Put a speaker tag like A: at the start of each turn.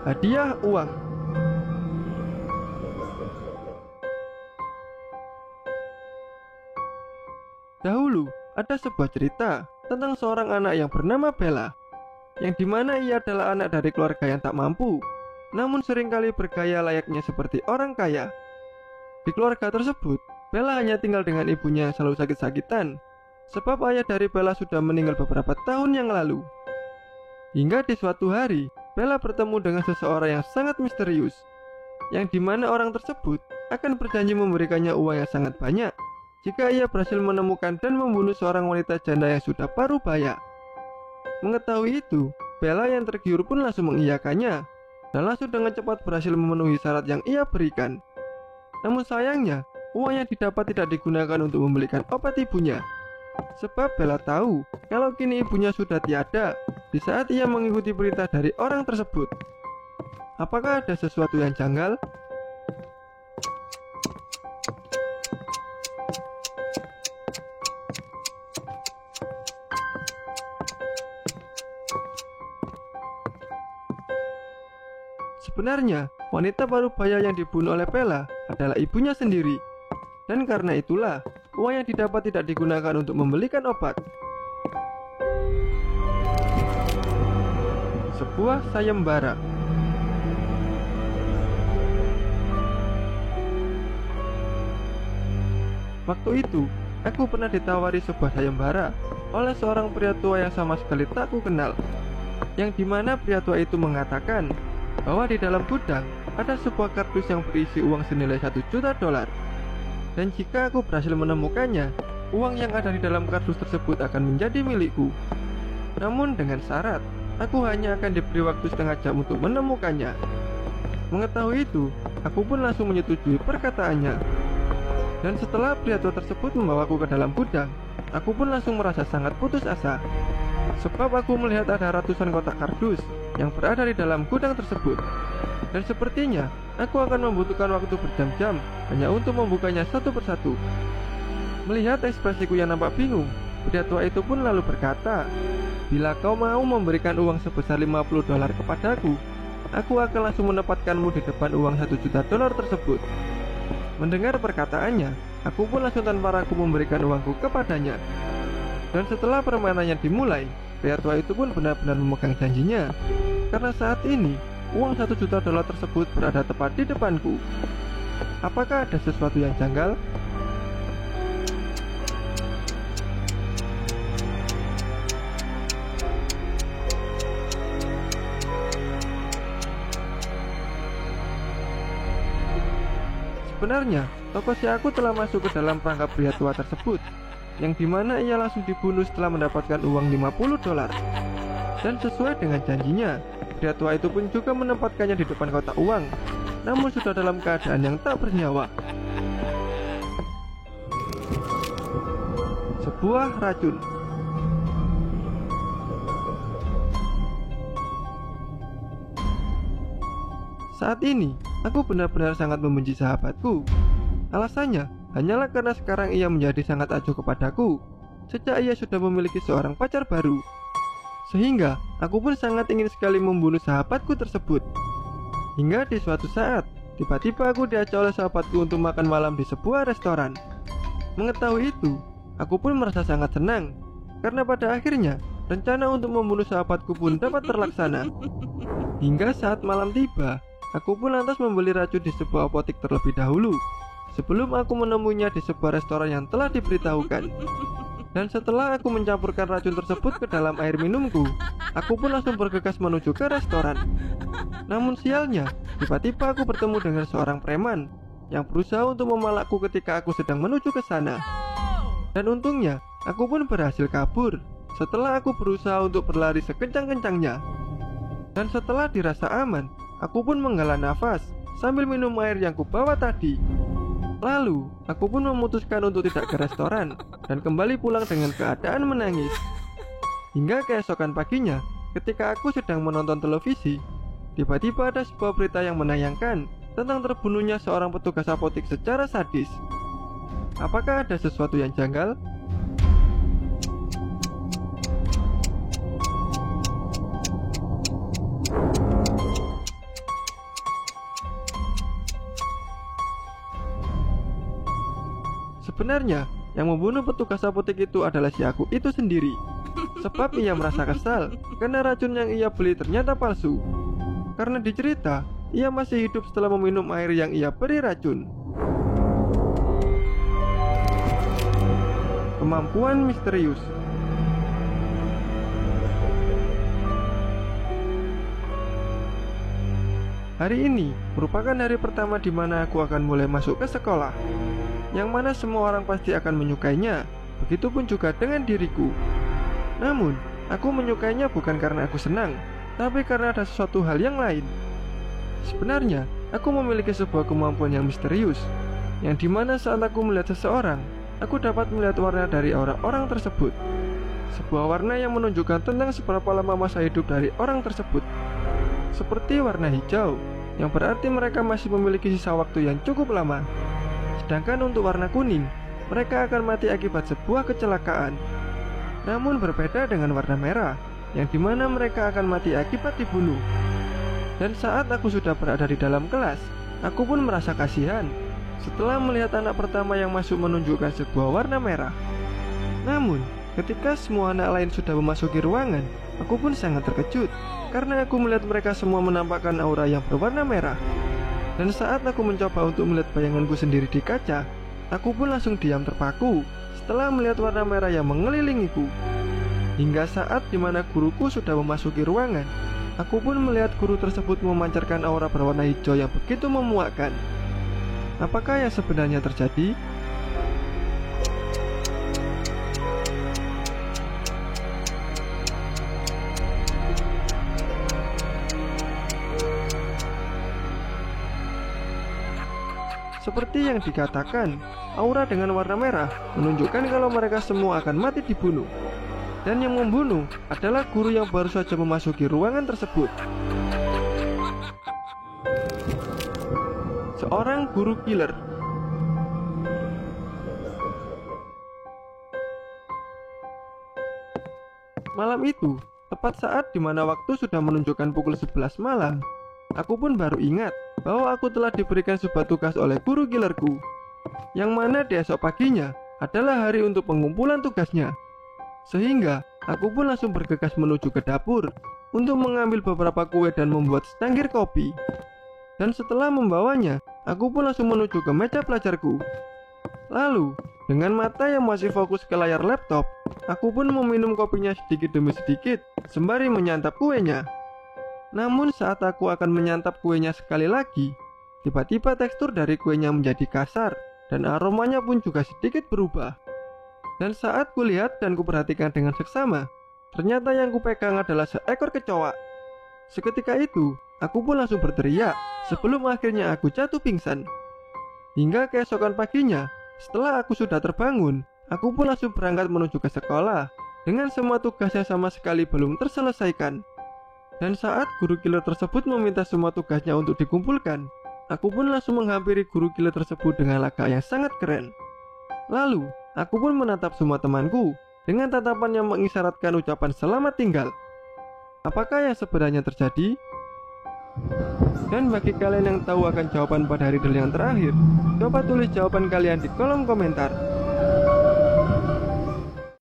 A: hadiah uang. Dahulu, ada sebuah cerita tentang seorang anak yang bernama Bella, yang dimana ia adalah anak dari keluarga yang tak mampu, namun seringkali bergaya layaknya seperti orang kaya. Di keluarga tersebut, Bella hanya tinggal dengan ibunya yang selalu sakit-sakitan, sebab ayah dari Bella sudah meninggal beberapa tahun yang lalu. Hingga di suatu hari, Bella bertemu dengan seseorang yang sangat misterius, yang dimana orang tersebut akan berjanji memberikannya uang yang sangat banyak jika ia berhasil menemukan dan membunuh seorang wanita janda yang sudah paruh baya. Mengetahui itu, Bella yang tergiur pun langsung mengiyakannya, dan langsung dengan cepat berhasil memenuhi syarat yang ia berikan. Namun sayangnya, uang yang didapat tidak digunakan untuk membelikan obat ibunya, sebab Bella tahu kalau kini ibunya sudah tiada di saat ia mengikuti perintah dari orang tersebut. Apakah ada sesuatu yang janggal? Sebenarnya, wanita parubaya yang dibunuh oleh Bella adalah ibunya sendiri. Dan karena itulah, uang yang didapat tidak digunakan untuk membelikan obat. Sebuah sayembara. Waktu itu, aku pernah ditawari sebuah sayembara oleh seorang pria tua yang sama sekali tak ku kenal, yang dimana pria tua itu mengatakan bahwa di dalam gudang ada sebuah kardus yang berisi uang senilai $1 juta. Dan jika aku berhasil menemukannya, uang yang ada di dalam kardus tersebut akan menjadi milikku. Namun dengan syarat, aku hanya akan diberi waktu setengah jam untuk menemukannya. Mengetahui itu, aku pun langsung menyetujui perkataannya. Dan setelah pria tua tersebut membawaku ke dalam gudang, aku pun langsung merasa sangat putus asa, sebab aku melihat ada ratusan kotak kardus yang berada di dalam gudang tersebut. Dan sepertinya aku akan membutuhkan waktu berjam-jam hanya untuk membukanya satu persatu. Melihat ekspresiku yang nampak bingung, pria tua itu pun lalu berkata, "Bila kau mau memberikan uang sebesar $50 kepadaku, aku akan langsung menempatkanmu di depan uang $1 juta tersebut." Mendengar perkataannya, aku pun langsung tanpa ragu memberikan uangku kepadanya. Dan setelah permainannya dimulai, pria tua itu pun benar-benar memegang janjinya, karena saat ini uang $1 juta tersebut berada tepat di depanku. Apakah ada sesuatu yang janggal? Sebenarnya, tokoh si aku telah masuk ke dalam perangkap pria tua tersebut, yang dimana ia langsung dibunuh setelah mendapatkan uang $50. Dan sesuai dengan janjinya, pria tua itu pun juga menempatkannya di depan kotak uang, namun sudah dalam keadaan yang tak bernyawa. Sebuah racun. Saat ini, aku benar-benar sangat membenci sahabatku. Alasannya hanyalah karena sekarang ia menjadi sangat acuh kepadaku sejak ia sudah memiliki seorang pacar baru. Sehingga aku pun sangat ingin sekali membunuh sahabatku tersebut. Hingga di suatu saat, tiba-tiba aku diajak oleh sahabatku untuk makan malam di sebuah restoran. Mengetahui itu, aku pun merasa sangat senang, karena pada akhirnya rencana untuk membunuh sahabatku pun dapat terlaksana. Hingga saat malam tiba, aku pun lantas membeli racun di sebuah apotek terlebih dahulu, sebelum aku menemuinya di sebuah restoran yang telah diberitahukan. Dan setelah aku mencampurkan racun tersebut ke dalam air minumku, aku pun langsung bergegas menuju ke restoran. Namun sialnya, tiba-tiba aku bertemu dengan seorang preman yang berusaha untuk memalakku ketika aku sedang menuju ke sana. Dan untungnya, aku pun berhasil kabur setelah aku berusaha untuk berlari sekencang-kencangnya. Dan setelah dirasa aman, aku pun menghela nafas sambil minum air yang kubawa tadi. Lalu, aku pun memutuskan untuk tidak ke restoran dan kembali pulang dengan keadaan menangis. Hingga keesokan paginya, ketika aku sedang menonton televisi, tiba-tiba ada sebuah berita yang menayangkan tentang terbunuhnya seorang petugas apotek secara sadis. Apakah ada sesuatu yang janggal? Sebenarnya yang membunuh petugas apotek itu adalah si Aku itu sendiri. Sebab ia merasa kesal karena racun yang ia beli ternyata palsu. Karena dicerita, ia masih hidup setelah meminum air yang ia beri racun. Kemampuan misterius. Hari ini merupakan hari pertama di mana aku akan mulai masuk ke sekolah, yang mana semua orang pasti akan menyukainya. Begitupun juga dengan diriku. Namun, aku menyukainya bukan karena aku senang, tapi karena ada sesuatu hal yang lain. Sebenarnya, aku memiliki sebuah kemampuan yang misterius, yang dimana saat aku melihat seseorang, aku dapat melihat warna dari orang-orang tersebut. Sebuah warna yang menunjukkan tentang seberapa lama masa hidup dari orang tersebut. Seperti warna hijau, yang berarti mereka masih memiliki sisa waktu yang cukup lama. Sedangkan untuk warna kuning, mereka akan mati akibat sebuah kecelakaan. Namun berbeda dengan warna merah, yang dimana mereka akan mati akibat dibunuh. Dan saat aku sudah berada di dalam kelas, aku pun merasa kasihan setelah melihat anak pertama yang masuk menunjukkan sebuah warna merah. Namun, ketika semua anak lain sudah memasuki ruangan, aku pun sangat terkejut karena aku melihat mereka semua menampakkan aura yang berwarna merah. Dan saat aku mencoba untuk melihat bayanganku sendiri di kaca, aku pun langsung diam terpaku setelah melihat warna merah yang mengelilingiku. Hingga saat dimana guruku sudah memasuki ruangan, aku pun melihat guru tersebut memancarkan aura berwarna hijau yang begitu memuakkan. Apakah yang sebenarnya terjadi? Seperti yang dikatakan, aura dengan warna merah menunjukkan kalau mereka semua akan mati dibunuh. Dan yang membunuh adalah guru yang baru saja memasuki ruangan tersebut. Seorang guru killer. Malam itu, tepat saat dimana waktu sudah menunjukkan pukul 11 malam, aku pun baru ingat bahwa aku telah diberikan sebuah tugas oleh guru killerku, yang mana di esok paginya adalah hari untuk pengumpulan tugasnya. Sehingga aku pun langsung bergegas menuju ke dapur untuk mengambil beberapa kue dan membuat secangkir kopi. Dan setelah membawanya, aku pun langsung menuju ke meja pelajarku. Lalu, dengan mata yang masih fokus ke layar laptop, aku pun meminum kopinya sedikit demi sedikit sembari menyantap kuenya. Namun saat aku akan menyantap kuenya sekali lagi, tiba-tiba tekstur dari kuenya menjadi kasar dan aromanya pun juga sedikit berubah. Dan saat kulihat dan kuperhatikan dengan seksama, ternyata yang kupegang adalah seekor kecoa. Seketika itu, aku pun langsung berteriak sebelum akhirnya aku jatuh pingsan. Hingga keesokan paginya, setelah aku sudah terbangun, aku pun langsung berangkat menuju ke sekolah dengan semua tugas yang sama sekali belum terselesaikan. Dan saat guru killer tersebut meminta semua tugasnya untuk dikumpulkan, aku pun langsung menghampiri guru killer tersebut dengan lagak yang sangat keren. Lalu, aku pun menatap semua temanku dengan tatapan yang mengisyaratkan ucapan selamat tinggal. Apakah yang sebenarnya terjadi? Dan bagi kalian yang tahu akan jawaban pada riddle yang terakhir, coba tulis jawaban kalian di kolom komentar.